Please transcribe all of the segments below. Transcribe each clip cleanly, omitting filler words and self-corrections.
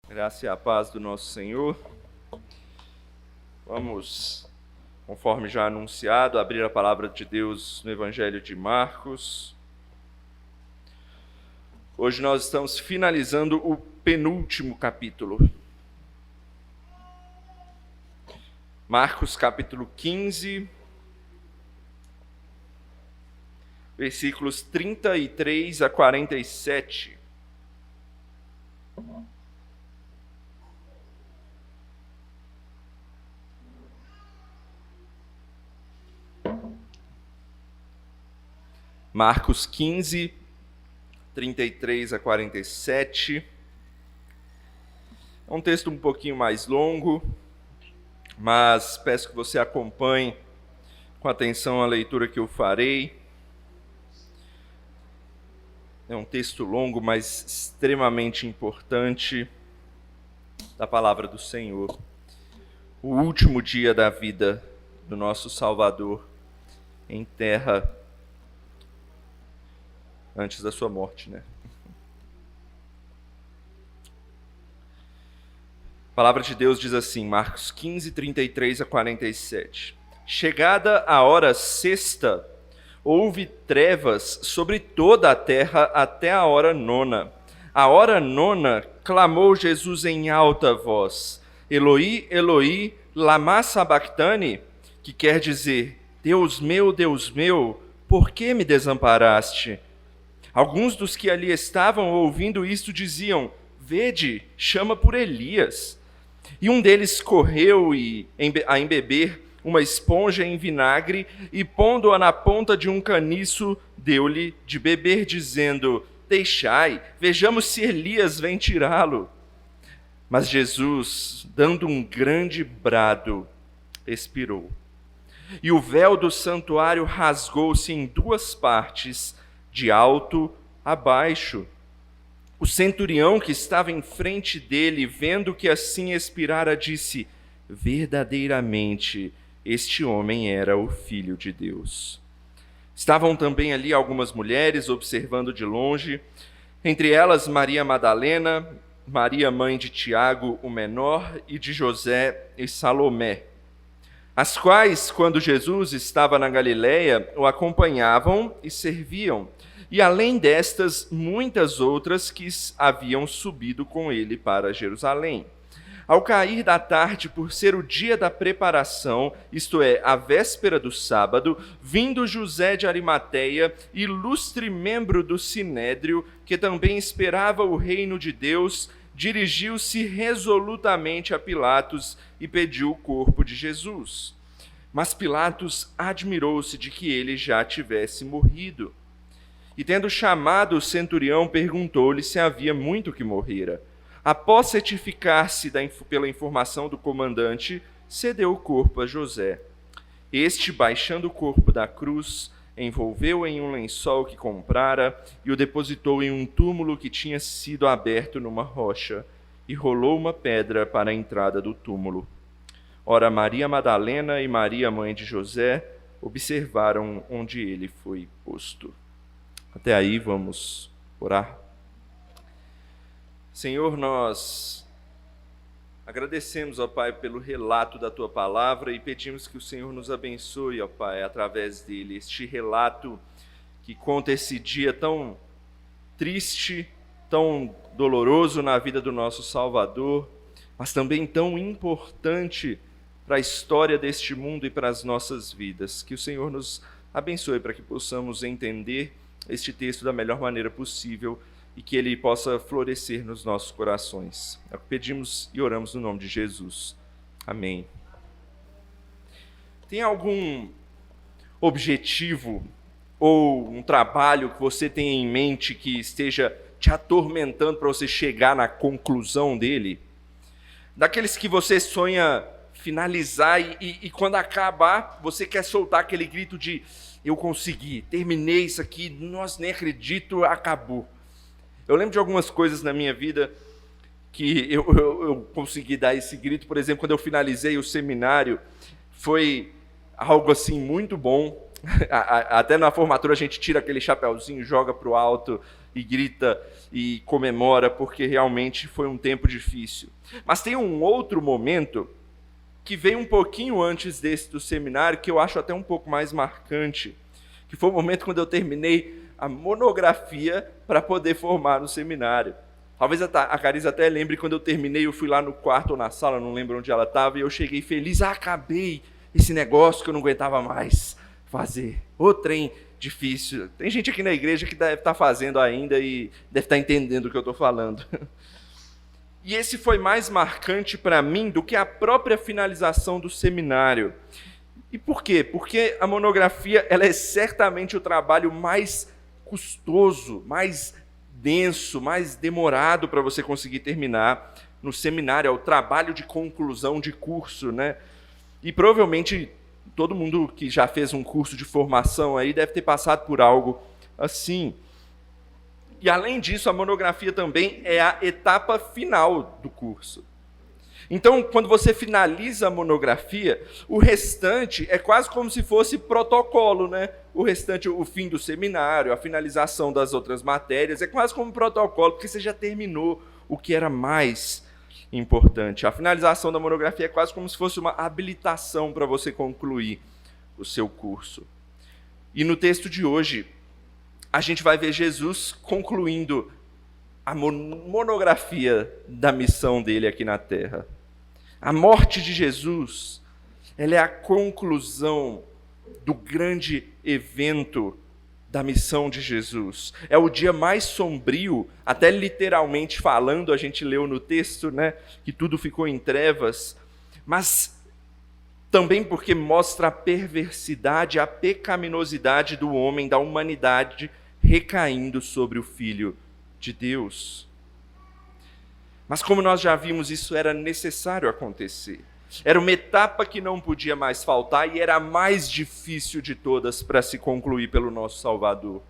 Graça e a paz do nosso Senhor. Vamos, conforme já anunciado, abrir a palavra de Deus no Evangelho de Marcos. Hoje nós estamos finalizando o penúltimo capítulo. Marcos capítulo 15, versículos 33 a 47. Marcos 15, 33 a 47. É um texto um pouquinho mais longo, mas peço que você acompanhe com atenção a leitura que eu farei. É um texto longo, mas extremamente importante da palavra do Senhor. O último dia da vida do nosso Salvador em terra antes da sua morte, né? A palavra de Deus diz assim, Marcos 15, 33 a 47. Chegada a hora sexta, houve trevas sobre toda a terra até a hora nona. A hora nona, clamou Jesus em alta voz, Eloi, Eloi, lama sabachthani, que quer dizer, Deus meu, por que me desamparaste? Alguns dos que ali estavam ouvindo isto diziam, vede, chama por Elias. E um deles correu a embeber uma esponja em vinagre e, pondo-a na ponta de um caniço, deu-lhe de beber, dizendo, deixai, vejamos se Elias vem tirá-lo. Mas Jesus, dando um grande brado, expirou. E o véu do santuário rasgou-se em duas partes, de alto a baixo. O centurião que estava em frente dele, vendo que assim expirara, disse, verdadeiramente, este homem era o Filho de Deus. Estavam também ali algumas mulheres, observando de longe, entre elas Maria Madalena, Maria mãe de Tiago, o menor, e de José e Salomé, as quais, quando Jesus estava na Galileia, o acompanhavam e serviam, e além destas, muitas outras que haviam subido com ele para Jerusalém. Ao cair da tarde, por ser o dia da preparação, isto é, a véspera do sábado, vindo José de Arimateia, ilustre membro do Sinédrio, que também esperava o reino de Deus, dirigiu-se resolutamente a Pilatos e pediu o corpo de Jesus. Mas Pilatos admirou-se de que ele já tivesse morrido. E tendo chamado o centurião, perguntou-lhe se havia muito que morrera. Após certificar-se pela informação do comandante, cedeu o corpo a José. Este, baixando o corpo da cruz, envolveu-o em um lençol que comprara e o depositou em um túmulo que tinha sido aberto numa rocha, e rolou uma pedra para a entrada do túmulo. Ora, Maria Madalena e Maria, mãe de José, observaram onde ele foi posto. Até aí, vamos orar. Senhor, nós agradecemos, ó Pai, pelo relato da Tua palavra e pedimos que o Senhor nos abençoe, ó Pai, através dele. Este relato que conta esse dia tão triste, tão doloroso na vida do nosso Salvador, mas também tão importante para a história deste mundo e para as nossas vidas. Que o Senhor nos abençoe para que possamos entender este texto da melhor maneira possível e que ele possa florescer nos nossos corações. É o que pedimos e oramos no nome de Jesus. Amém. Tem algum objetivo ou um trabalho que você tenha em mente que esteja te atormentando para você chegar na conclusão dele? Daqueles que você sonha finalizar e quando acabar, você quer soltar aquele grito de eu consegui, terminei isso aqui, nossa, nem acredito, acabou. Eu lembro de algumas coisas na minha vida que eu consegui dar esse grito. Por exemplo, quando eu finalizei o seminário, foi algo assim muito bom. Até na formatura a gente tira aquele chapéuzinho, joga para o alto e grita e comemora, porque realmente foi um tempo difícil. Mas tem um outro momento que veio um pouquinho antes desse do seminário, que eu acho até um pouco mais marcante, que foi o momento quando eu terminei a monografia para poder formar no seminário. Talvez a Carisa até lembre, quando eu terminei, eu fui lá no quarto ou na sala, não lembro onde ela estava, e eu cheguei feliz, acabei esse negócio que eu não aguentava mais fazer. Ô trem difícil. Tem gente aqui na igreja que deve estar fazendo ainda e deve estar entendendo o que eu estou falando. E esse foi mais marcante para mim do que a própria finalização do seminário. E por quê? Porque a monografia ela é certamente o trabalho mais custoso, mais denso, mais demorado para você conseguir terminar no seminário. É o trabalho de conclusão de curso, né? E provavelmente todo mundo que já fez um curso de formação aí deve ter passado por algo assim. E além disso, a monografia também é a etapa final do curso. Então, quando você finaliza a monografia, o restante é quase como se fosse protocolo, né? O restante, o fim do seminário, a finalização das outras matérias, é quase como protocolo, porque você já terminou o que era mais importante. A finalização da monografia é quase como se fosse uma habilitação para você concluir o seu curso. E no texto de hoje, a gente vai ver Jesus concluindo a monografia da missão dele aqui na Terra. A morte de Jesus, ela é a conclusão do grande evento da missão de Jesus. É o dia mais sombrio, até literalmente falando, a gente leu no texto, né, que tudo ficou em trevas, mas também porque mostra a perversidade, a pecaminosidade do homem, da humanidade, recaindo sobre o Filho de Deus. Mas como nós já vimos, isso era necessário acontecer. Era uma etapa que não podia mais faltar e era a mais difícil de todas para se concluir pelo nosso Salvador.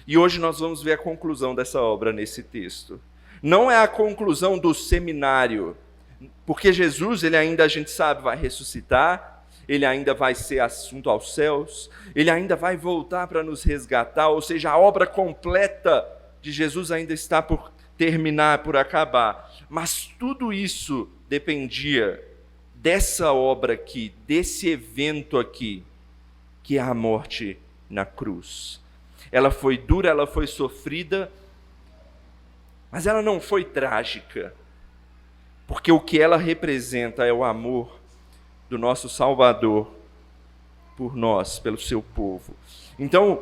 E hoje nós vamos ver a conclusão dessa obra nesse texto. Não é a conclusão do seminário, porque Jesus, ele ainda, a gente sabe, vai ressuscitar, ele ainda vai ser assunto aos céus, ele ainda vai voltar para nos resgatar, ou seja, a obra completa de Jesus ainda está por terminar, por acabar. Mas tudo isso dependia dessa obra aqui, desse evento aqui, que é a morte na cruz. Ela foi dura, ela foi sofrida, mas ela não foi trágica, porque o que ela representa é o amor do nosso Salvador por nós, pelo seu povo. Então,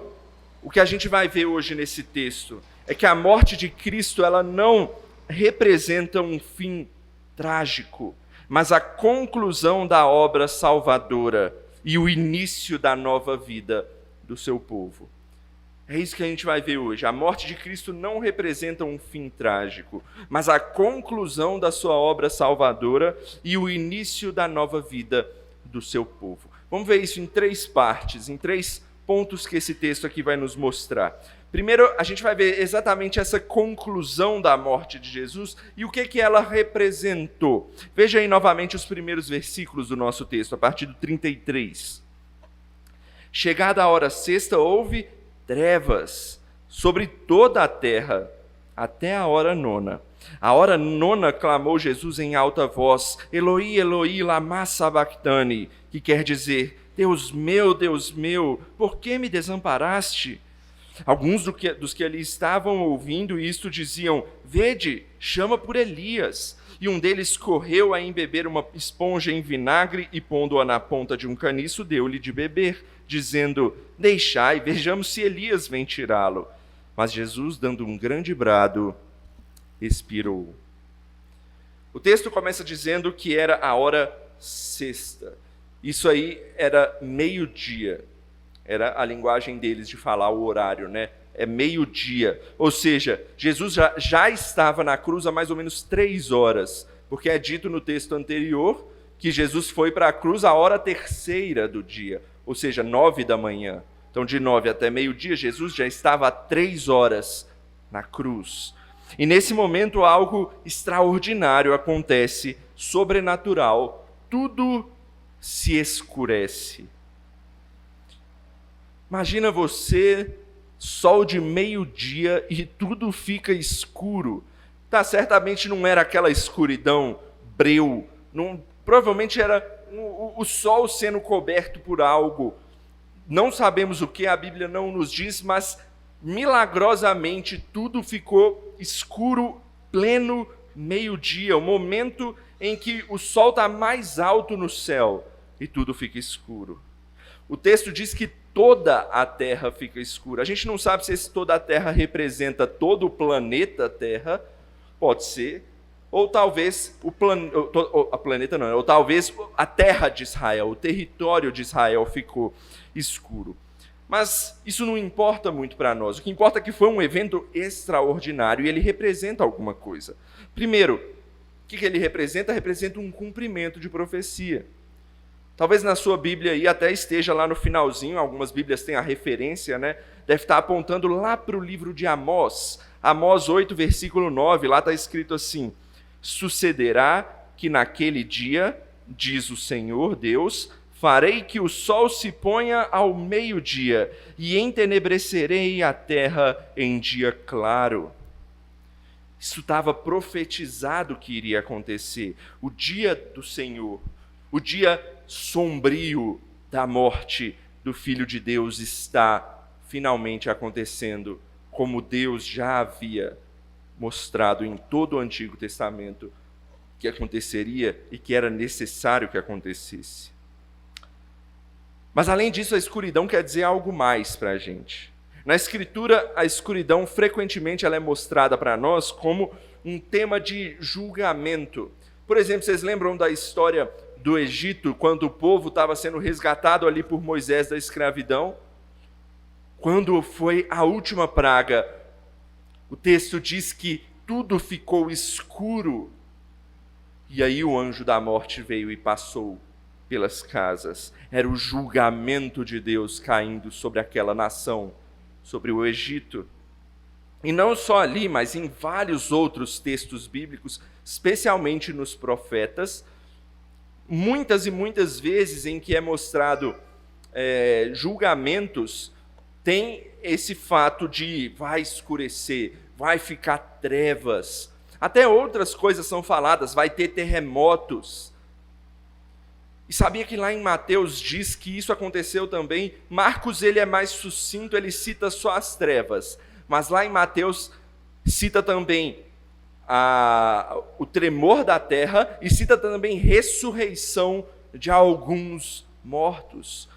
o que a gente vai ver hoje nesse texto é que a morte de Cristo, ela não representa um fim trágico, mas a conclusão da obra salvadora e o início da nova vida do seu povo. É isso que a gente vai ver hoje. A morte de Cristo não representa um fim trágico, mas a conclusão da sua obra salvadora e o início da nova vida do seu povo. Vamos ver isso em 3 partes, em 3 pontos que esse texto aqui vai nos mostrar. Primeiro, a gente vai ver exatamente essa conclusão da morte de Jesus e o que ela representou. Veja aí novamente os primeiros versículos do nosso texto, a partir do 33. Chegada a hora sexta, houve trevas sobre toda a terra, até a hora nona. A hora nona clamou Jesus em alta voz, Eloi, Eloi, lama sabachthani, que quer dizer, Deus meu, por que me desamparaste? Alguns dos que ali estavam ouvindo isto diziam, vede, chama por Elias. E um deles correu a embeber uma esponja em vinagre e pondo-a na ponta de um caniço, deu-lhe de beber, dizendo, deixai, vejamos se Elias vem tirá-lo. Mas Jesus, dando um grande brado, expirou. O texto começa dizendo que era a hora sexta. Isso aí era meio-dia. Era a linguagem deles de falar o horário, né? É meio-dia. Ou seja, Jesus já estava na cruz há mais ou menos 3 horas, porque é dito no texto anterior que Jesus foi para a cruz a hora terceira do dia, ou seja, 9 da manhã. Então, de 9 até meio-dia, Jesus já estava há 3 horas na cruz. E nesse momento, algo extraordinário acontece, sobrenatural. Tudo se escurece. Imagina você, sol de meio-dia e tudo fica escuro. Tá, certamente não era aquela escuridão breu, provavelmente era o sol sendo coberto por algo. Não sabemos o que, a Bíblia não nos diz, mas milagrosamente tudo ficou escuro, pleno meio-dia, o momento em que o sol está mais alto no céu e tudo fica escuro. O texto diz que toda a terra fica escura. A gente não sabe se esse toda a terra representa todo o planeta Terra, pode ser, ou talvez ou talvez a terra de Israel, o território de Israel ficou escuro. Mas isso não importa muito para nós. O que importa é que foi um evento extraordinário e ele representa alguma coisa. Primeiro, o que ele representa? Representa um cumprimento de profecia. Talvez na sua Bíblia aí até esteja lá no finalzinho, algumas Bíblias têm a referência, né? Deve estar apontando lá para o livro de Amós. Amós 8, versículo 9, lá está escrito assim: sucederá que naquele dia, diz o Senhor Deus, farei que o sol se ponha ao meio-dia e entenebrecerei a terra em dia claro. Isso estava profetizado que iria acontecer. O dia do Senhor, o dia sombrio da morte do Filho de Deus está finalmente acontecendo, como Deus já havia mostrado em todo o Antigo Testamento que aconteceria e que era necessário que acontecesse. Mas além disso, a escuridão quer dizer algo mais para a gente. Na Escritura, a escuridão frequentemente ela é mostrada para nós como um tema de julgamento. Por exemplo, vocês lembram da história do Egito, quando o povo estava sendo resgatado ali por Moisés da escravidão? Quando foi a última praga, o texto diz que tudo ficou escuro, e aí o anjo da morte veio e passou pelas casas. Era o julgamento de Deus caindo sobre aquela nação, sobre o Egito. E não só ali, mas em vários outros textos bíblicos, especialmente nos profetas, muitas e muitas vezes em que é mostrado julgamentos, tem esse fato de vai escurecer, vai ficar trevas. Até outras coisas são faladas, vai ter terremotos. E sabia que lá em Mateus diz que isso aconteceu também? Marcos ele é mais sucinto, ele cita só as trevas. Mas lá em Mateus cita também o tremor da terra e cita também ressurreição de alguns mortos,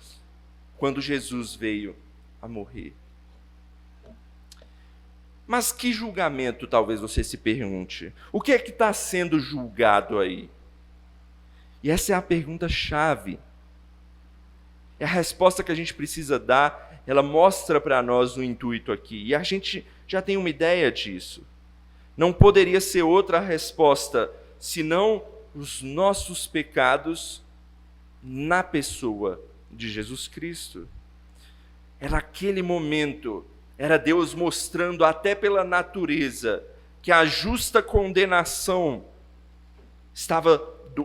quando Jesus veio a morrer. Mas que julgamento, talvez você se pergunte? O que é que está sendo julgado aí? E essa é a pergunta-chave. É a resposta que a gente precisa dar, ela mostra para nós o intuito aqui. E a gente já tem uma ideia disso. Não poderia ser outra resposta, senão os nossos pecados na pessoa de Jesus Cristo. Era aquele momento, era Deus mostrando até pela natureza que a justa condenação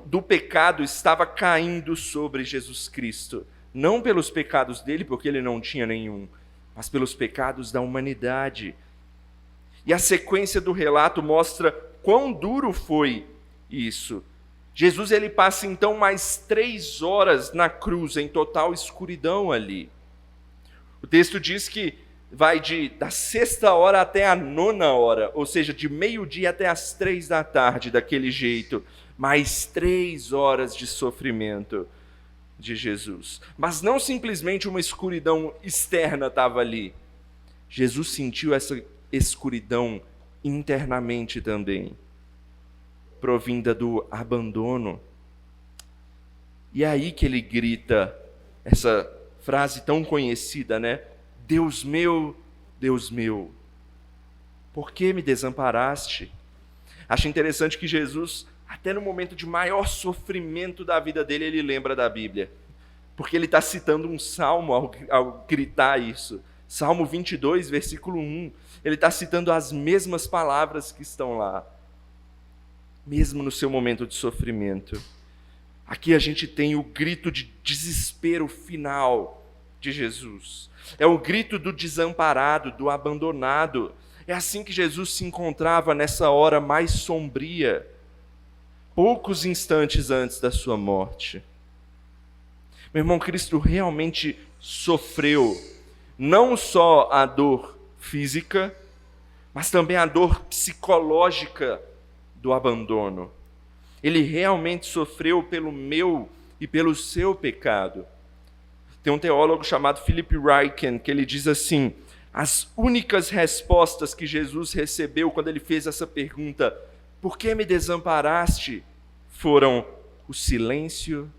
do pecado estava caindo sobre Jesus Cristo. Não pelos pecados dele, porque ele não tinha nenhum, mas pelos pecados da humanidade. E a sequência do relato mostra quão duro foi isso. Jesus ele passa então mais 3 horas na cruz, em total escuridão ali. O texto diz que vai da 6ª hora até a 9ª hora, ou seja, de meio-dia até as 3 da tarde, daquele jeito. Mais 3 horas de sofrimento de Jesus. Mas não simplesmente uma escuridão externa estava ali. Jesus sentiu essa escuridão internamente também, provinda do abandono. E é aí que ele grita essa frase tão conhecida, né? Deus meu, por que me desamparaste? Acho interessante que Jesus, até no momento de maior sofrimento da vida dele, ele lembra da Bíblia. Porque ele está citando um salmo ao gritar isso. Salmo 22, versículo 1. Ele está citando as mesmas palavras que estão lá. Mesmo no seu momento de sofrimento. Aqui a gente tem o grito de desespero final de Jesus. É o grito do desamparado, do abandonado. É assim que Jesus se encontrava nessa hora mais sombria, poucos instantes antes da sua morte. Meu irmão, Cristo realmente sofreu não só a dor física, mas também a dor psicológica do abandono. Ele realmente sofreu pelo meu e pelo seu pecado. Tem um teólogo chamado Philip Ryken que ele diz assim: as únicas respostas que Jesus recebeu quando ele fez essa pergunta, por que me desamparaste? Foram o silêncio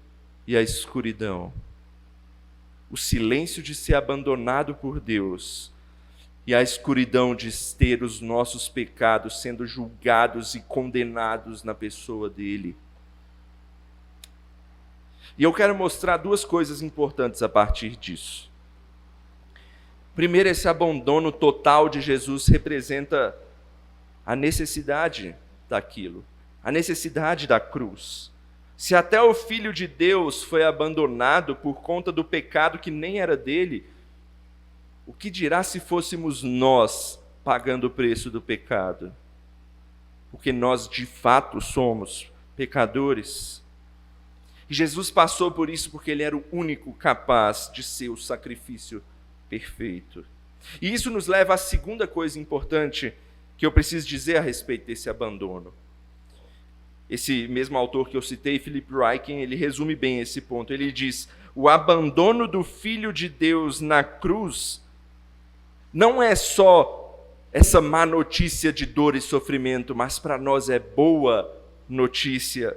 e a escuridão. O silêncio de ser abandonado por Deus e a escuridão de ter os nossos pecados sendo julgados e condenados na pessoa dele. E eu quero mostrar duas coisas importantes a partir disso. Primeiro, esse abandono total de Jesus representa a necessidade daquilo, a necessidade da cruz. Se até o Filho de Deus foi abandonado por conta do pecado que nem era dele, o que dirá se fôssemos nós pagando o preço do pecado? Porque nós de fato somos pecadores. E Jesus passou por isso porque ele era o único capaz de ser o sacrifício perfeito. E isso nos leva à segunda coisa importante que eu preciso dizer a respeito desse abandono. Esse mesmo autor que eu citei, Philip Ryken, ele resume bem esse ponto. Ele diz: o abandono do Filho de Deus na cruz não é só essa má notícia de dor e sofrimento, mas para nós é boa notícia.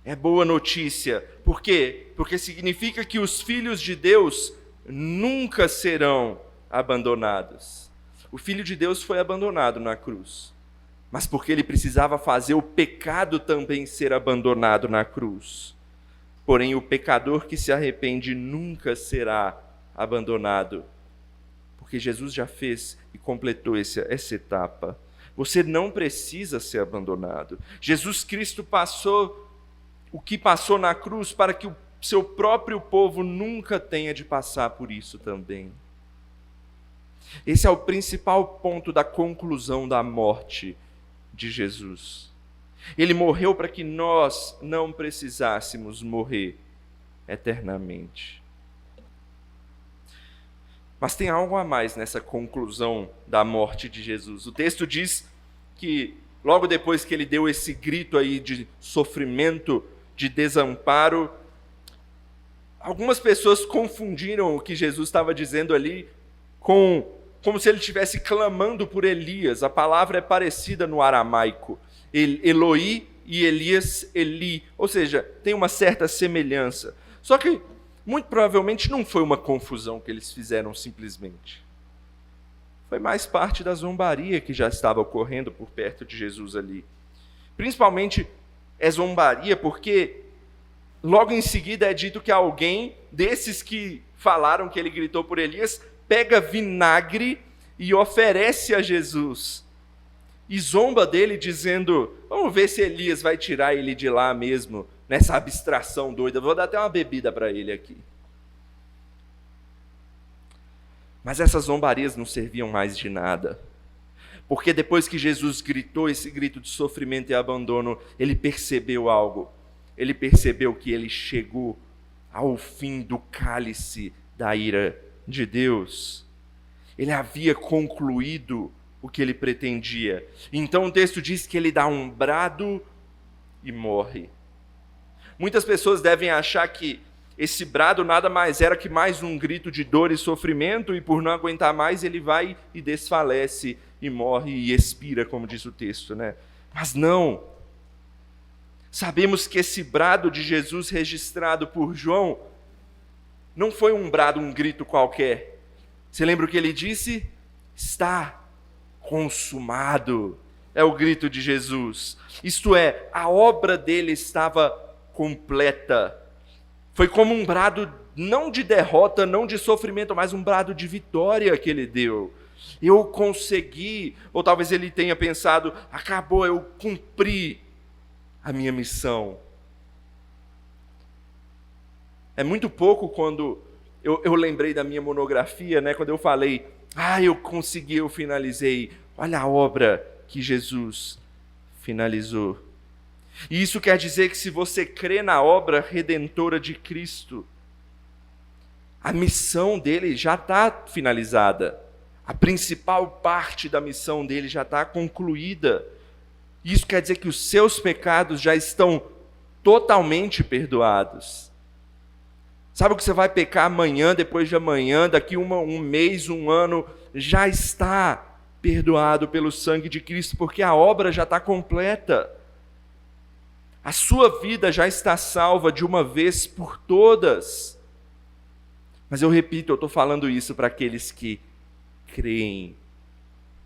É boa notícia. Por quê? Porque significa que os filhos de Deus nunca serão abandonados. O Filho de Deus foi abandonado na cruz, mas porque ele precisava fazer o pecado também ser abandonado na cruz. Porém, o pecador que se arrepende nunca será abandonado, porque Jesus já fez e completou essa etapa. Você não precisa ser abandonado. Jesus Cristo passou o que passou na cruz para que o seu próprio povo nunca tenha de passar por isso também. Esse é o principal ponto da conclusão da morte de Jesus. Ele morreu para que nós não precisássemos morrer eternamente. Mas tem algo a mais nessa conclusão da morte de Jesus. O texto diz que logo depois que ele deu esse grito aí de sofrimento, de desamparo, algumas pessoas confundiram o que Jesus estava dizendo ali como se ele estivesse clamando por Elias. A palavra é parecida no aramaico. Eloi e Elias, Eli. Ou seja, tem uma certa semelhança. Só que, muito provavelmente, não foi uma confusão que eles fizeram simplesmente. Foi mais parte da zombaria que já estava ocorrendo por perto de Jesus ali. Principalmente é zombaria porque logo em seguida é dito que alguém desses que falaram que ele gritou por Elias pega vinagre e oferece a Jesus. E zomba dele dizendo: vamos ver se Elias vai tirar ele de lá mesmo, nessa abstração doida. Vou dar até uma bebida para ele aqui. Mas essas zombarias não serviam mais de nada. Porque depois que Jesus gritou esse grito de sofrimento e abandono, ele percebeu algo. Ele percebeu que ele chegou ao fim do cálice da ira de Deus. Ele havia concluído o que ele pretendia. Então o texto diz que ele dá um brado e morre. Muitas pessoas devem achar que esse brado nada mais era que mais um grito de dor e sofrimento, e por não aguentar mais ele vai e desfalece e morre e expira, como diz o texto, né? Mas não. Sabemos que esse brado de Jesus registrado por João não foi um brado, um grito qualquer. Você lembra o que ele disse? Está consumado. É o grito de Jesus. Isto é, a obra dele estava completa. Foi como um brado não de derrota, não de sofrimento, mas um brado de vitória que ele deu. Eu consegui, ou talvez ele tenha pensado, acabou, eu cumpri a minha missão. É muito pouco quando Eu lembrei da minha monografia, né, quando eu falei, eu consegui, eu finalizei. Olha a obra que Jesus finalizou. E isso quer dizer que se você crê na obra redentora de Cristo, a missão dele já está finalizada. A principal parte da missão dele já está concluída. Isso quer dizer que os seus pecados já estão totalmente perdoados. Sabe o que você vai pecar amanhã, depois de amanhã, daqui um mês, um ano, já está perdoado pelo sangue de Cristo, porque a obra já está completa. A sua vida já está salva de uma vez por todas. Mas eu repito, eu estou falando isso para aqueles que creem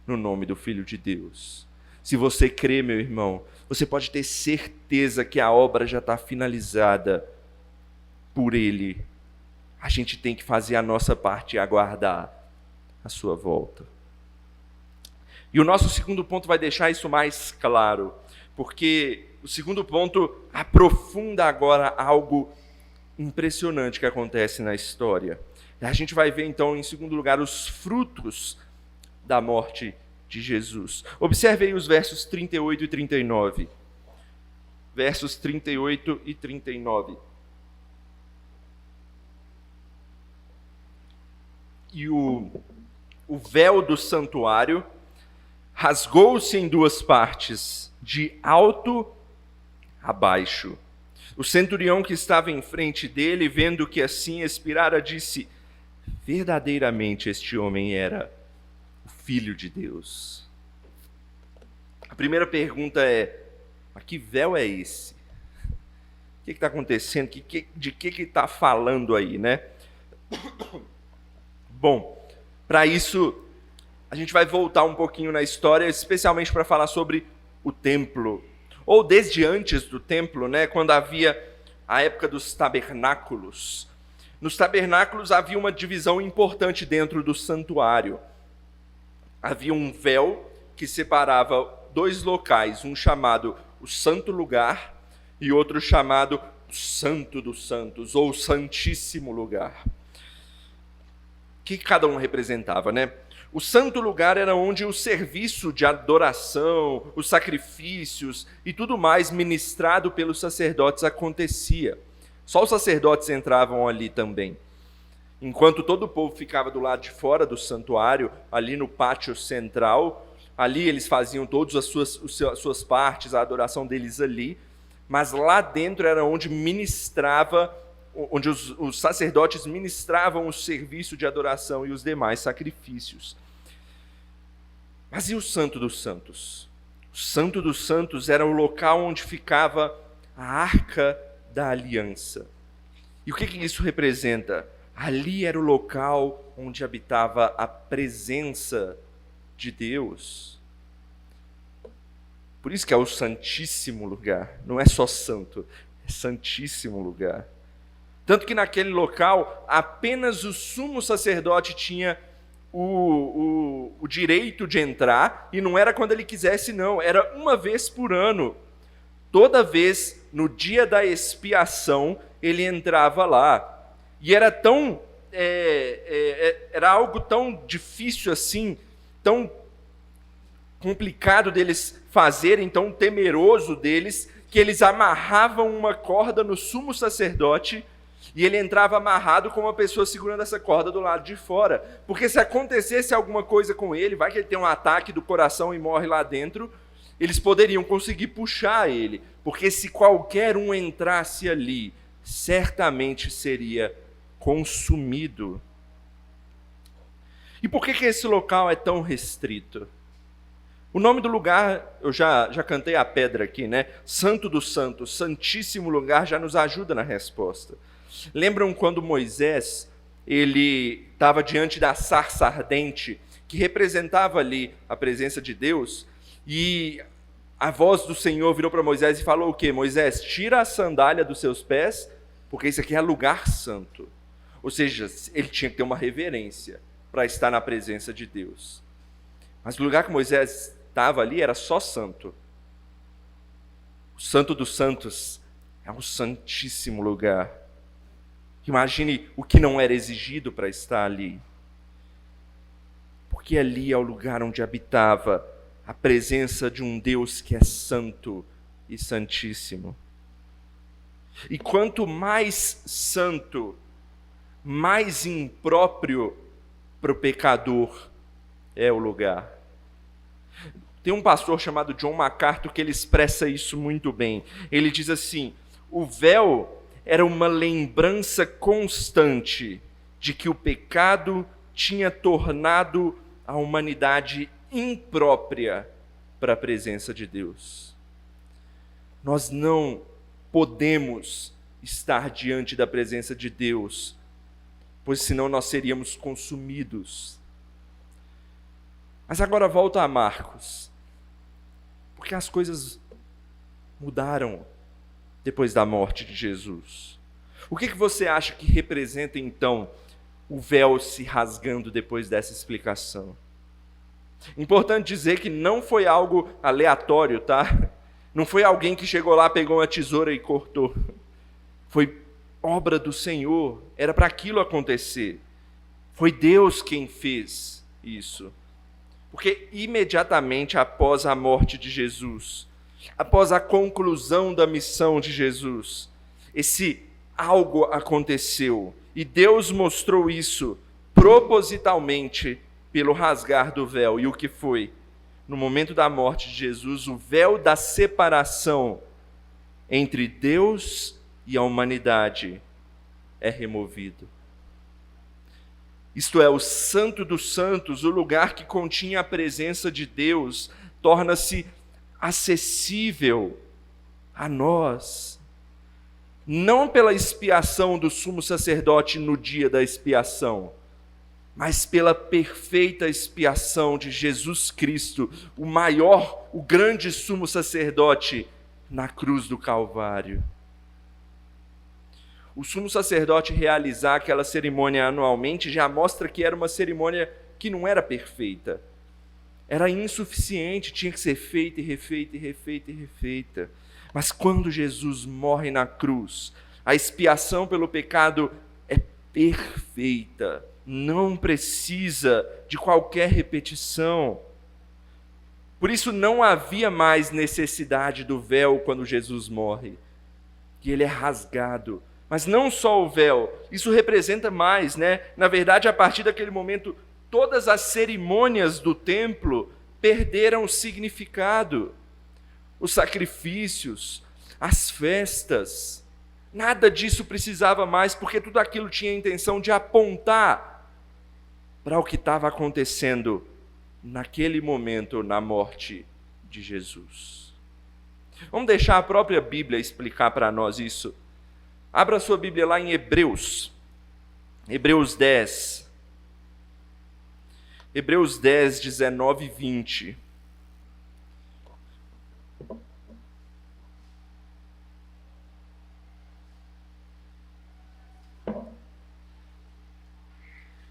no nome do Filho de Deus. Se você crê, meu irmão, você pode ter certeza que a obra já está finalizada por Ele. A gente tem que fazer a nossa parte e aguardar a sua volta. E o nosso segundo ponto vai deixar isso mais claro, porque o segundo ponto aprofunda agora algo impressionante que acontece na história. A gente vai ver então, em segundo lugar, os frutos da morte de Jesus. Observe aí os versos 38 e 39. Versos 38 e 39. E o véu do santuário rasgou-se em duas partes, de alto a baixo. O centurião que estava em frente dele, vendo que assim expirara, disse: verdadeiramente este homem era o Filho de Deus. A primeira pergunta é: mas que véu é esse? O que está acontecendo? De que está falando aí, né? Bom, para isso, a gente vai voltar um pouquinho na história, especialmente para falar sobre o templo. Ou desde antes do templo, né, quando havia a época dos tabernáculos. Nos tabernáculos havia uma divisão importante dentro do santuário. Havia um véu que separava dois locais, um chamado o Santo Lugar e outro chamado o Santo dos Santos, ou Santíssimo Lugar. O que cada um representava, né? O santo lugar era onde o serviço de adoração, os sacrifícios e tudo mais ministrado pelos sacerdotes acontecia. Só os sacerdotes entravam ali também. Enquanto todo o povo ficava do lado de fora do santuário, ali no pátio central, ali eles faziam todas as suas partes, a adoração deles ali, mas lá dentro era onde os sacerdotes ministravam o serviço de adoração e os demais sacrifícios. Mas e o Santo dos Santos? O Santo dos Santos era o local onde ficava a Arca da Aliança. E o que isso representa? Ali era o local onde habitava a presença de Deus. Por isso que é o Santíssimo Lugar. Não é só santo, é Santíssimo Lugar. Tanto que naquele local, apenas o sumo sacerdote tinha o direito de entrar, e não era quando ele quisesse, não, era uma vez por ano. Toda vez, no dia da expiação, ele entrava lá. E era era algo tão difícil assim, tão complicado deles fazerem, tão temeroso deles, que eles amarravam uma corda no sumo sacerdote e ele entrava amarrado com uma pessoa segurando essa corda do lado de fora. Porque se acontecesse alguma coisa com ele, vai que ele tem um ataque do coração e morre lá dentro, eles poderiam conseguir puxar ele. Porque se qualquer um entrasse ali, certamente seria consumido. E por que esse local é tão restrito? O nome do lugar, eu já cantei a pedra aqui, né? Santo dos Santos, Santíssimo Lugar, já nos ajuda na resposta. Lembram quando Moisés, ele estava diante da sarça ardente, que representava ali a presença de Deus, e a voz do Senhor virou para Moisés e falou o quê? Moisés, tira a sandália dos seus pés, porque isso aqui é lugar santo. Ou seja, ele tinha que ter uma reverência para estar na presença de Deus. Mas o lugar que Moisés estava ali era só santo. O Santo dos Santos é um santíssimo lugar. Imagine o que não era exigido para estar ali. Porque ali é o lugar onde habitava a presença de um Deus que é santo e santíssimo. E quanto mais santo, mais impróprio para o pecador é o lugar. Tem um pastor chamado John MacArthur que ele expressa isso muito bem. Ele diz assim: o véu era uma lembrança constante de que o pecado tinha tornado a humanidade imprópria para a presença de Deus. Nós não podemos estar diante da presença de Deus, pois senão nós seríamos consumidos. Mas agora volta a Marcos, porque as coisas mudaram depois da morte de Jesus. O que você acha que representa então o véu se rasgando depois dessa explicação? Importante dizer que não foi algo aleatório, tá? Não foi alguém que chegou lá, pegou uma tesoura e cortou. Foi obra do Senhor, era para aquilo acontecer. Foi Deus quem fez isso. Porque imediatamente após a morte de Jesus, após a conclusão da missão de Jesus, esse algo aconteceu. E Deus mostrou isso propositalmente pelo rasgar do véu. E o que foi? No momento da morte de Jesus, o véu da separação entre Deus e a humanidade é removido. Isto é, o Santo dos Santos, o lugar que continha a presença de Deus, torna-se acessível a nós. Não pela expiação do sumo sacerdote no dia da expiação, mas pela perfeita expiação de Jesus Cristo, o maior, o grande sumo sacerdote na cruz do Calvário. O sumo sacerdote realizar aquela cerimônia anualmente já mostra que era uma cerimônia que não era perfeita. Era insuficiente, tinha que ser feita e refeita e refeita e refeita. Mas quando Jesus morre na cruz, a expiação pelo pecado é perfeita, não precisa de qualquer repetição. Por isso não havia mais necessidade do véu quando Jesus morre, que ele é rasgado. Mas não só o véu, isso representa mais, né? Na verdade, a partir daquele momento, todas as cerimônias do templo perderam o significado. Os sacrifícios, as festas, nada disso precisava mais, porque tudo aquilo tinha a intenção de apontar para o que estava acontecendo naquele momento, na morte de Jesus. Vamos deixar a própria Bíblia explicar para nós isso. Abra sua Bíblia lá em Hebreus 10. Hebreus 10, 19 e 20.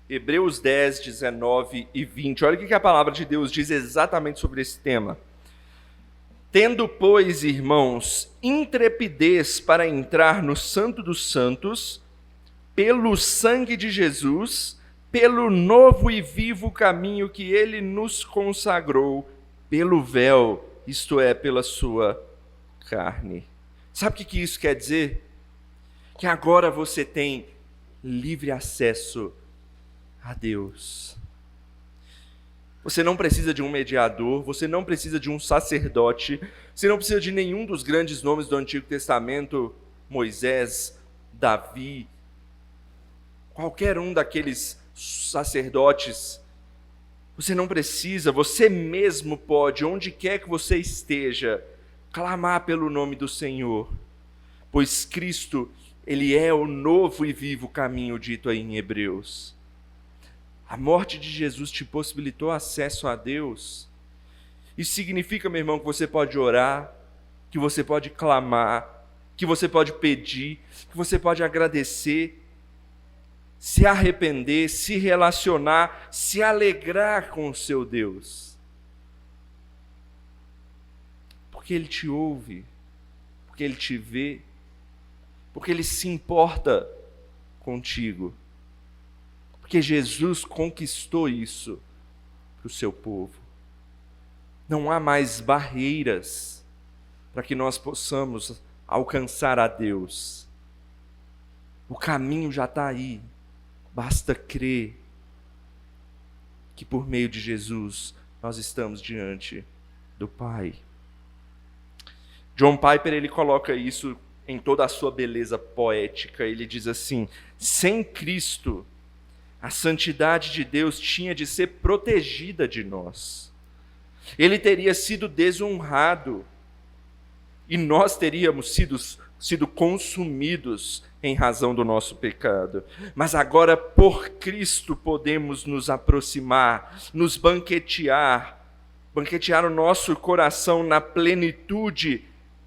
Hebreus 10, 19 e 20. Olha o que a palavra de Deus diz exatamente sobre esse tema. Tendo, pois, irmãos, intrepidez para entrar no Santo dos Santos, pelo sangue de Jesus, pelo novo e vivo caminho que ele nos consagrou, pelo véu, isto é, pela sua carne. Sabe o que isso quer dizer? Que agora você tem livre acesso a Deus. Você não precisa de um mediador, você não precisa de um sacerdote, você não precisa de nenhum dos grandes nomes do Antigo Testamento, Moisés, Davi, qualquer um daqueles sacerdotes. Você não precisa, você mesmo pode, onde quer que você esteja, clamar pelo nome do Senhor, pois Cristo, ele é o novo e vivo caminho dito aí em Hebreus. A morte de Jesus te possibilitou acesso a Deus. Isso significa, meu irmão, que você pode orar, que você pode clamar, que você pode pedir, que você pode agradecer, se arrepender, se relacionar, se alegrar com o seu Deus. Porque Ele te ouve, porque Ele te vê, porque Ele se importa contigo. Porque Jesus conquistou isso para o seu povo. Não há mais barreiras para que nós possamos alcançar a Deus. O caminho já está aí. Basta crer que por meio de Jesus nós estamos diante do Pai. John Piper, ele coloca isso em toda a sua beleza poética. Ele diz assim: sem Cristo, a santidade de Deus tinha de ser protegida de nós. Ele teria sido desonrado e nós teríamos sido consumidos em razão do nosso pecado. Mas agora, por Cristo, podemos nos aproximar, nos banquetear o nosso coração na plenitude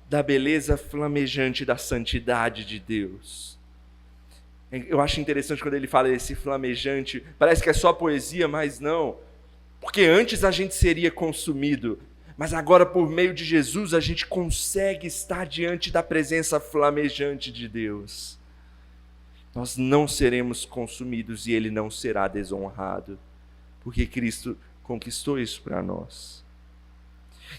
da beleza flamejante da santidade de Deus. Eu acho interessante quando ele fala esse flamejante, parece que é só poesia, mas não. Porque antes a gente seria consumido, mas agora por meio de Jesus a gente consegue estar diante da presença flamejante de Deus. Nós não seremos consumidos e Ele não será desonrado, porque Cristo conquistou isso para nós.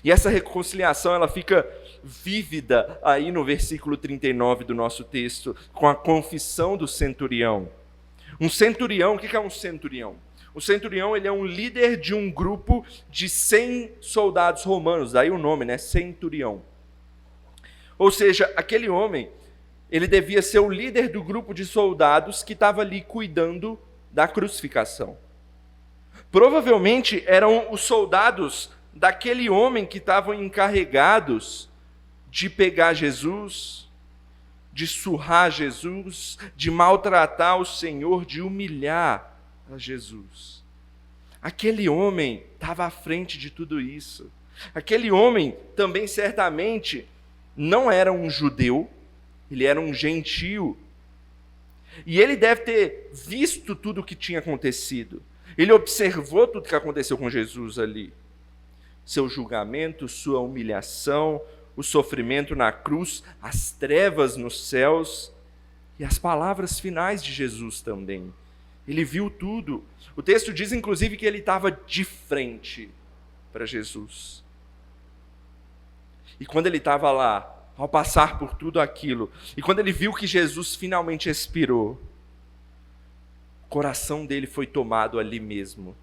E essa reconciliação, ela fica vívida aí no versículo 39 do nosso texto, com a confissão do centurião. Um centurião, o que é um centurião? O centurião, ele é um líder de um grupo de 100 soldados romanos, daí o nome, né? Centurião. Ou seja, aquele homem, ele devia ser o líder do grupo de soldados que estava ali cuidando da crucificação. Provavelmente eram os soldados daquele homem que estavam encarregados de pegar Jesus, de surrar Jesus, de maltratar o Senhor, de humilhar a Jesus. Aquele homem estava à frente de tudo isso. Aquele homem também certamente não era um judeu, ele era um gentio. E ele deve ter visto tudo o que tinha acontecido. Ele observou tudo o que aconteceu com Jesus ali. Seu julgamento, sua humilhação, o sofrimento na cruz, as trevas nos céus e as palavras finais de Jesus também. Ele viu tudo. O texto diz, inclusive, que ele estava de frente para Jesus. E quando ele estava lá, ao passar por tudo aquilo, e quando ele viu que Jesus finalmente expirou, o coração dele foi tomado ali mesmo.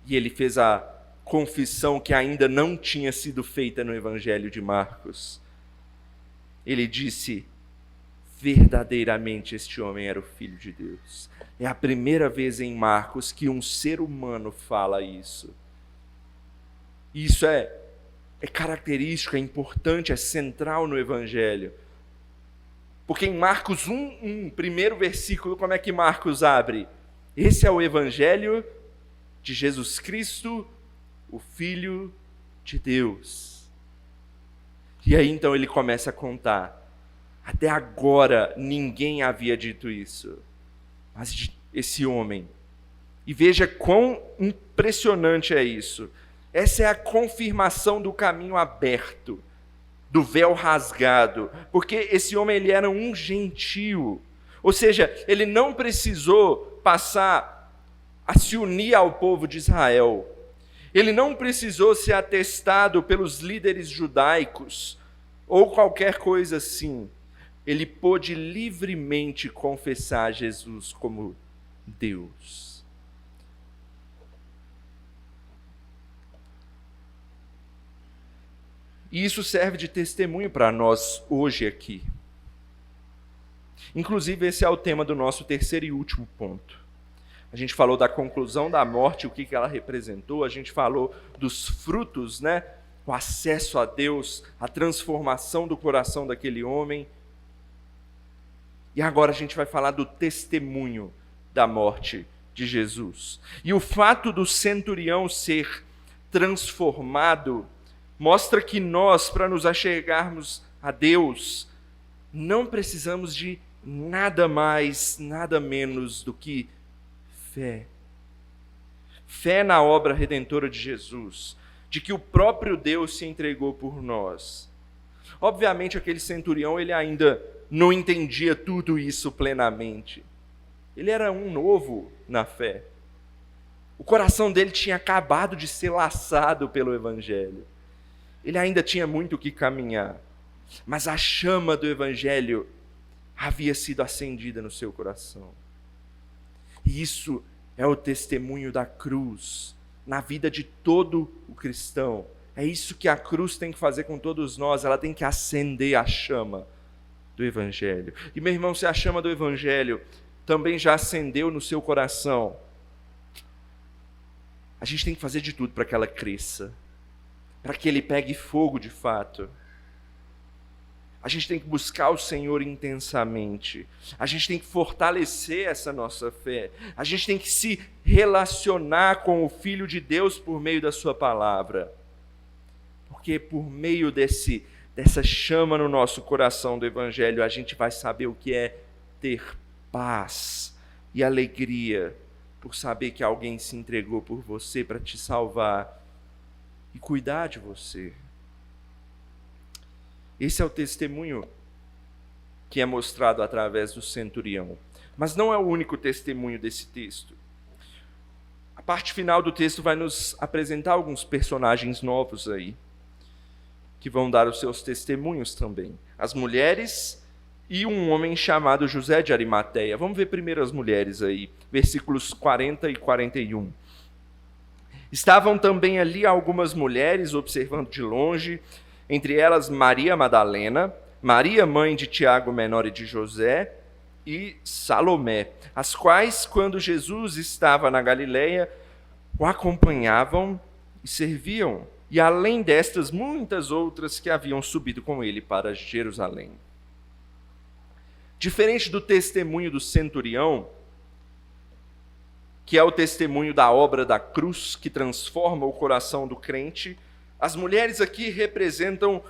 E ele fez a confissão que ainda não tinha sido feita no Evangelho de Marcos. Ele disse: verdadeiramente este homem era o Filho de Deus. É a primeira vez em Marcos que um ser humano fala isso. Isso é característico, é importante, é central no Evangelho. Porque em Marcos 1, primeiro versículo, como é que Marcos abre? Esse é o Evangelho de Jesus Cristo, o Filho de Deus. E aí então ele começa a contar. Até agora ninguém havia dito isso, mas esse homem. E veja quão impressionante é isso. Essa é a confirmação do caminho aberto, do véu rasgado, porque esse homem, ele era um gentio, ou seja, ele não precisou passar a se unir ao povo de Israel, ele não precisou ser atestado pelos líderes judaicos, ou qualquer coisa assim. Ele pôde livremente confessar Jesus como Deus. E isso serve de testemunho para nós hoje aqui. Inclusive, esse é o tema do nosso terceiro e último ponto. A gente falou da conclusão da morte, o que ela representou, a gente falou dos frutos, né? O acesso a Deus, a transformação do coração daquele homem. E agora a gente vai falar do testemunho da morte de Jesus. E o fato do centurião ser transformado mostra que nós, para nos achegarmos a Deus, não precisamos de nada mais, nada menos do que fé. Fé na obra redentora de Jesus, de que o próprio Deus se entregou por nós. Obviamente, aquele centurião, ele ainda não entendia tudo isso plenamente. Ele era um novo na fé. O coração dele tinha acabado de ser laçado pelo Evangelho. Ele ainda tinha muito o que caminhar, mas a chama do Evangelho havia sido acendida no seu coração. E isso é o testemunho da cruz na vida de todo o cristão. É isso que a cruz tem que fazer com todos nós, ela tem que acender a chama do Evangelho. E meu irmão, se a chama do Evangelho também já acendeu no seu coração, a gente tem que fazer de tudo para que ela cresça, para que ele pegue fogo de fato. A gente tem que buscar o Senhor intensamente. A gente tem que fortalecer essa nossa fé. A gente tem que se relacionar com o Filho de Deus por meio da sua palavra. Porque por meio dessa chama no nosso coração do Evangelho, a gente vai saber o que é ter paz e alegria por saber que alguém se entregou por você para te salvar e cuidar de você. Esse é o testemunho que é mostrado através do centurião. Mas não é o único testemunho desse texto. A parte final do texto vai nos apresentar alguns personagens novos aí, que vão dar os seus testemunhos também. As mulheres e um homem chamado José de Arimateia. Vamos ver primeiro as mulheres aí, versículos 40 e 41. Estavam também ali algumas mulheres observando de longe, entre elas Maria Madalena, Maria, mãe de Tiago menor e de José, e Salomé, as quais, quando Jesus estava na Galileia, o acompanhavam e serviam. E além destas, muitas outras que haviam subido com ele para Jerusalém. Diferente do testemunho do centurião, que é o testemunho da obra da cruz, que transforma o coração do crente, as mulheres aqui representam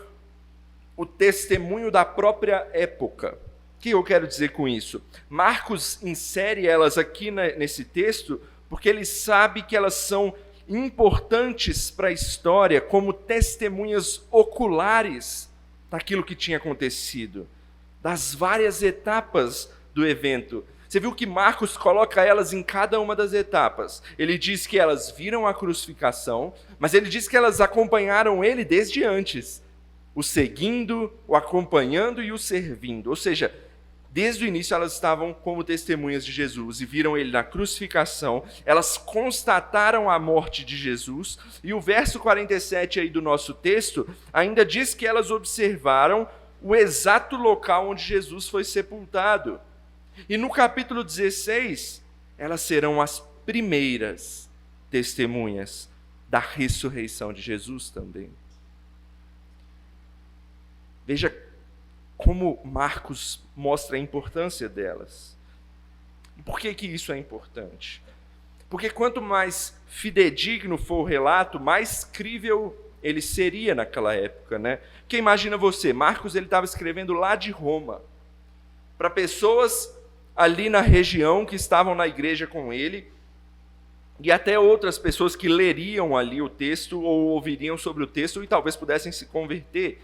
o testemunho da própria época. O que eu quero dizer com isso? Marcos insere elas aqui nesse texto porque ele sabe que elas são importantes para a história como testemunhas oculares daquilo que tinha acontecido, das várias etapas do evento. Você viu que Marcos coloca elas em cada uma das etapas. Ele diz que elas viram a crucificação, mas ele diz que elas acompanharam ele desde antes, o seguindo, o acompanhando e o servindo. Ou seja, desde o início elas estavam como testemunhas de Jesus e viram ele na crucificação, elas constataram a morte de Jesus, e o verso 47 aí do nosso texto ainda diz que elas observaram o exato local onde Jesus foi sepultado. E no capítulo 16, elas serão as primeiras testemunhas da ressurreição de Jesus também. Veja como Marcos mostra a importância delas. E por que isso é importante? Porque quanto mais fidedigno for o relato, mais crível ele seria naquela época, né? Porque imagina você, Marcos ele estava escrevendo lá de Roma, para pessoas ali na região que estavam na igreja com ele, e até outras pessoas que leriam ali o texto ou ouviriam sobre o texto e talvez pudessem se converter.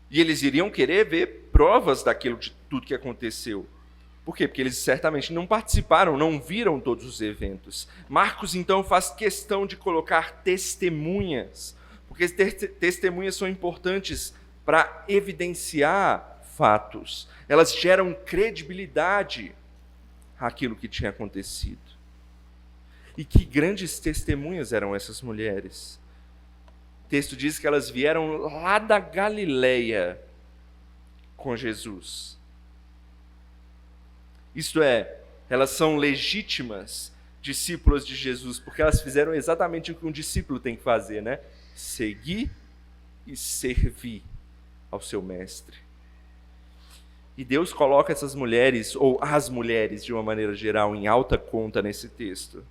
E eles iriam querer ver provas daquilo, de tudo que aconteceu. Por quê? Porque eles certamente não participaram, não viram todos os eventos. Marcos, então, faz questão de colocar testemunhas, porque testemunhas são importantes para evidenciar fatos. Elas geram credibilidade àquilo que tinha acontecido. E que grandes testemunhas eram essas mulheres. O texto diz que elas vieram lá da Galileia com Jesus. Isto é, elas são legítimas discípulas de Jesus, porque elas fizeram exatamente o que um discípulo tem que fazer, né? Seguir e servir ao seu mestre. E Deus coloca essas mulheres, ou as mulheres de uma maneira geral, em alta conta nesse texto.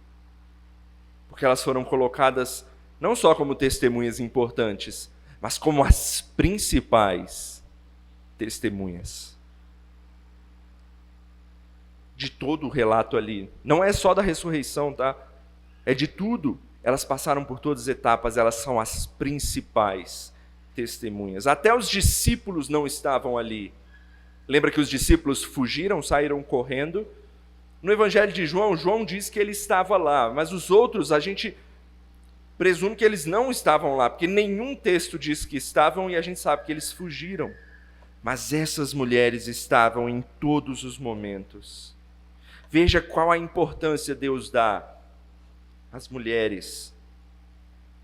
Porque elas foram colocadas não só como testemunhas importantes, mas como as principais testemunhas de todo o relato ali. Não é só da ressurreição, tá? É de tudo. Elas passaram por todas as etapas, elas são as principais testemunhas. Até os discípulos não estavam ali. Lembra que os discípulos fugiram, saíram correndo? No Evangelho de João, João diz que ele estava lá, mas os outros a gente presume que eles não estavam lá, porque nenhum texto diz que estavam e a gente sabe que eles fugiram. Mas essas mulheres estavam em todos os momentos. Veja qual a importância Deus dá às mulheres.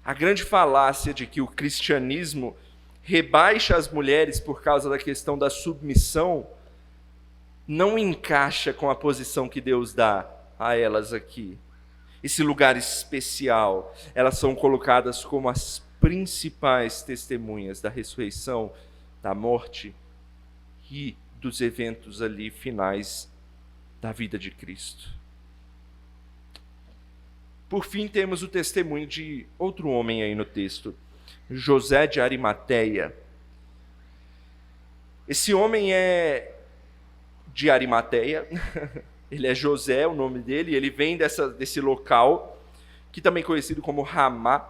A grande falácia de que o cristianismo rebaixa as mulheres por causa da questão da submissão não encaixa com a posição que Deus dá a elas aqui. Esse lugar especial, elas são colocadas como as principais testemunhas da ressurreição, da morte e dos eventos ali finais da vida de Cristo. Por fim, temos o testemunho de outro homem aí no texto, José de Arimateia. Esse homem é de Arimateia, ele é José, o nome dele, ele vem desse local, que também é conhecido como Ramá.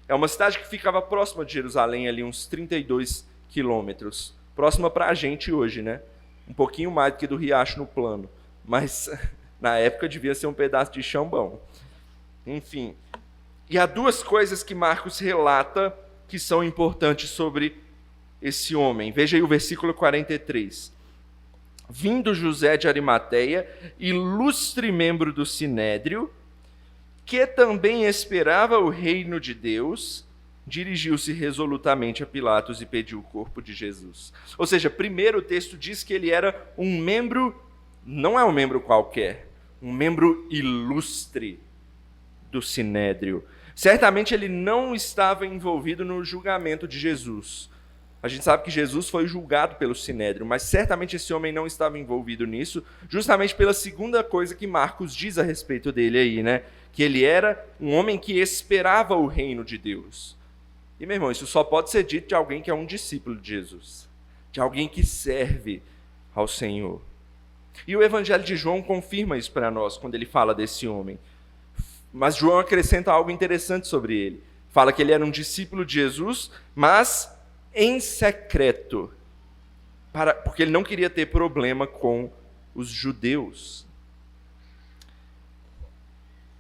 É uma cidade que ficava próxima de Jerusalém, ali uns 32 quilômetros. Próxima para a gente hoje, né? Um pouquinho mais do que do Riacho no Plano. Mas na época devia ser um pedaço de chão bom. Enfim. E há duas coisas que Marcos relata que são importantes sobre esse homem. Veja aí o versículo 43. Vindo José de Arimateia, ilustre membro do Sinédrio, que também esperava o reino de Deus, dirigiu-se resolutamente a Pilatos e pediu o corpo de Jesus. Ou seja, primeiro o texto diz que ele era um membro, não é um membro qualquer, um membro ilustre do Sinédrio. Certamente ele não estava envolvido no julgamento de Jesus. A gente sabe que Jesus foi julgado pelo Sinédrio, mas certamente esse homem não estava envolvido nisso, justamente pela segunda coisa que Marcos diz a respeito dele aí, né? Que ele era um homem que esperava o reino de Deus. E, meu irmão, isso só pode ser dito de alguém que é um discípulo de Jesus, de alguém que serve ao Senhor. E o Evangelho de João confirma isso para nós, quando ele fala desse homem. Mas João acrescenta algo interessante sobre ele. Fala que ele era um discípulo de Jesus, mas em secreto, porque ele não queria ter problema com os judeus.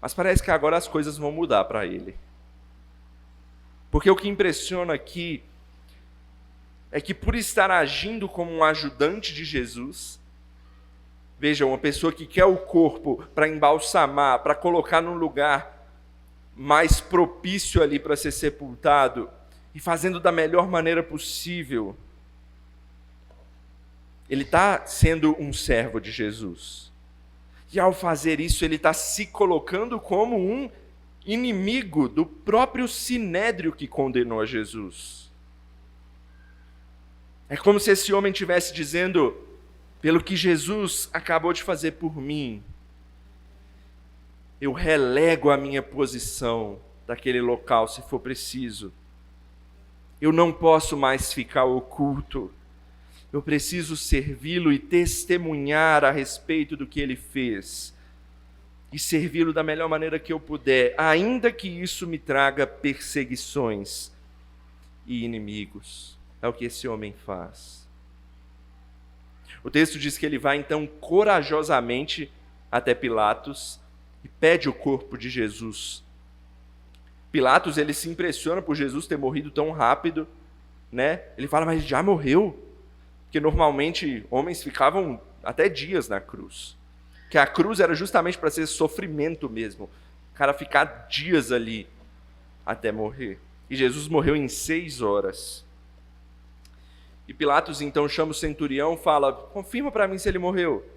Mas parece que agora as coisas vão mudar para ele. Porque o que impressiona aqui é que, por estar agindo como um ajudante de Jesus, veja, uma pessoa que quer o corpo para embalsamar, para colocar num lugar mais propício ali para ser sepultado, e fazendo da melhor maneira possível, ele está sendo um servo de Jesus. E ao fazer isso, ele está se colocando como um inimigo do próprio Sinédrio que condenou a Jesus. É como se esse homem estivesse dizendo, pelo que Jesus acabou de fazer por mim, eu relego a minha posição daquele local, se for preciso. Eu não posso mais ficar oculto. Eu preciso servi-lo e testemunhar a respeito do que ele fez. E servi-lo da melhor maneira que eu puder, ainda que isso me traga perseguições e inimigos. É o que esse homem faz. O texto diz que ele vai então corajosamente até Pilatos e pede o corpo de Jesus. Pilatos, ele se impressiona por Jesus ter morrido tão rápido, né? Ele fala, mas já morreu? Porque normalmente homens ficavam até dias na cruz. Que a cruz era justamente para ser sofrimento mesmo. O cara ficar dias ali até morrer. E Jesus morreu em 6 horas. E Pilatos então chama o centurião e fala, confirma para mim se ele morreu.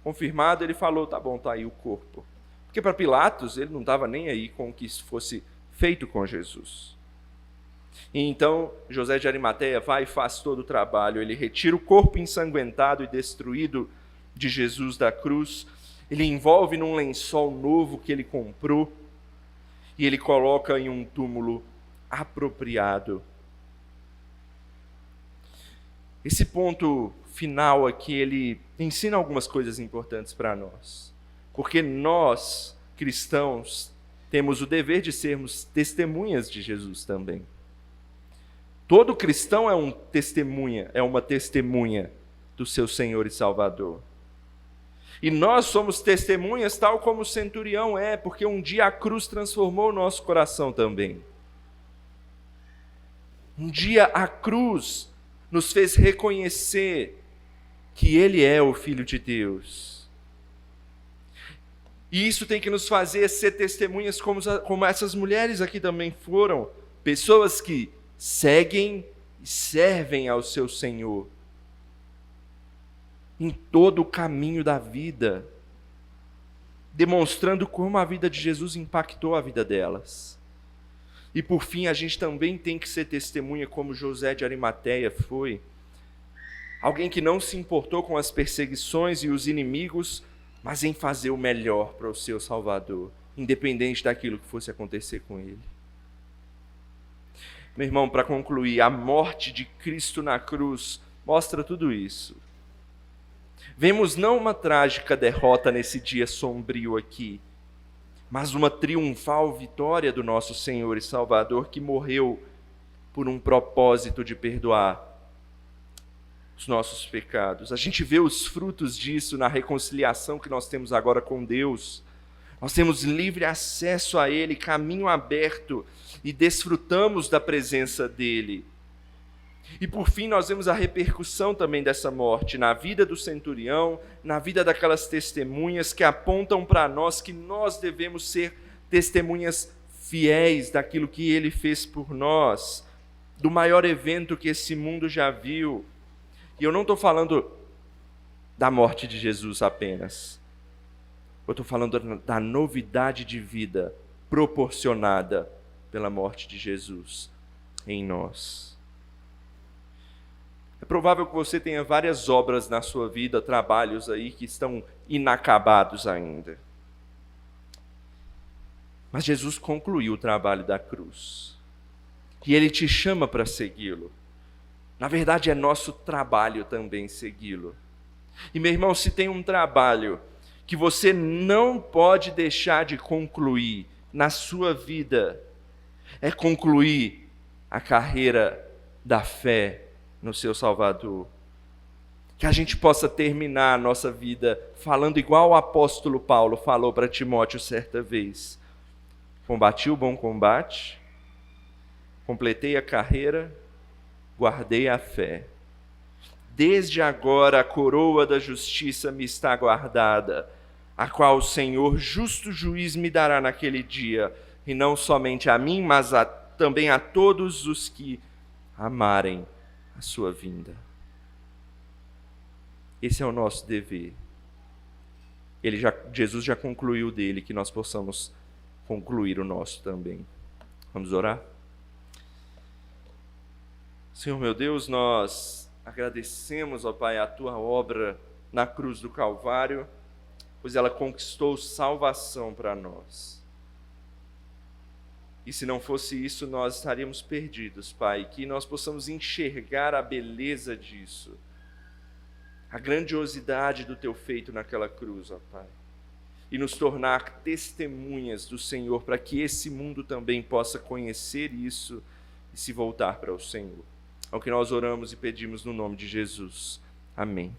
Confirmado, ele falou, tá bom, tá aí o corpo. Porque para Pilatos, ele não estava nem aí com o que fosse feito com Jesus. E então, José de Arimateia vai e faz todo o trabalho. Ele retira o corpo ensanguentado e destruído de Jesus da cruz. Ele envolve num lençol novo que ele comprou. E ele coloca em um túmulo apropriado. Esse ponto final aqui, ele ensina algumas coisas importantes para nós. Porque nós, cristãos, temos o dever de sermos testemunhas de Jesus também. Todo cristão é uma testemunha do seu Senhor e Salvador. E nós somos testemunhas tal como o centurião é, porque um dia a cruz transformou o nosso coração também. Um dia a cruz nos fez reconhecer que Ele é o Filho de Deus. E isso tem que nos fazer ser testemunhas como essas mulheres aqui também foram. Pessoas que seguem e servem ao seu Senhor em todo o caminho da vida, demonstrando como a vida de Jesus impactou a vida delas. E por fim, a gente também tem que ser testemunha como José de Arimateia foi. Alguém que não se importou com as perseguições e os inimigos, mas em fazer o melhor para o seu Salvador, independente daquilo que fosse acontecer com ele. Meu irmão, para concluir, a morte de Cristo na cruz mostra tudo isso. Vemos não uma trágica derrota nesse dia sombrio aqui, mas uma triunfal vitória do nosso Senhor e Salvador, que morreu por um propósito de perdoar os nossos pecados. A gente vê os frutos disso na reconciliação que nós temos agora com Deus. Nós temos livre acesso a Ele, caminho aberto, e desfrutamos da presença dEle. E por fim nós vemos a repercussão também dessa morte na vida do centurião, na vida daquelas testemunhas que apontam para nós que nós devemos ser testemunhas fiéis daquilo que Ele fez por nós, do maior evento que esse mundo já viu. E eu não estou falando da morte de Jesus apenas. Eu estou falando da novidade de vida proporcionada pela morte de Jesus em nós. É provável que você tenha várias obras na sua vida, trabalhos aí que estão inacabados ainda. Mas Jesus concluiu o trabalho da cruz. E Ele te chama para segui-lo. Na verdade, é nosso trabalho também segui-lo. E, meu irmão, se tem um trabalho que você não pode deixar de concluir na sua vida, é concluir a carreira da fé no seu Salvador. Que a gente possa terminar a nossa vida falando igual o apóstolo Paulo falou para Timóteo certa vez. Combati o bom combate, completei a carreira, guardei a fé. Desde agora a coroa da justiça me está guardada, a qual o Senhor, justo juiz, me dará naquele dia, e não somente a mim, mas também a todos os que amarem a sua vinda. Esse é o nosso dever. Jesus já concluiu dele, que nós possamos concluir o nosso também. Vamos orar? Senhor meu Deus, nós agradecemos, ó Pai, a Tua obra na cruz do Calvário, pois ela conquistou salvação para nós. E se não fosse isso, nós estaríamos perdidos, Pai, que nós possamos enxergar a beleza disso, a grandiosidade do Teu feito naquela cruz, ó Pai, e nos tornar testemunhas do Senhor, para que esse mundo também possa conhecer isso e se voltar para o Senhor. É o que nós oramos e pedimos no nome de Jesus. Amém.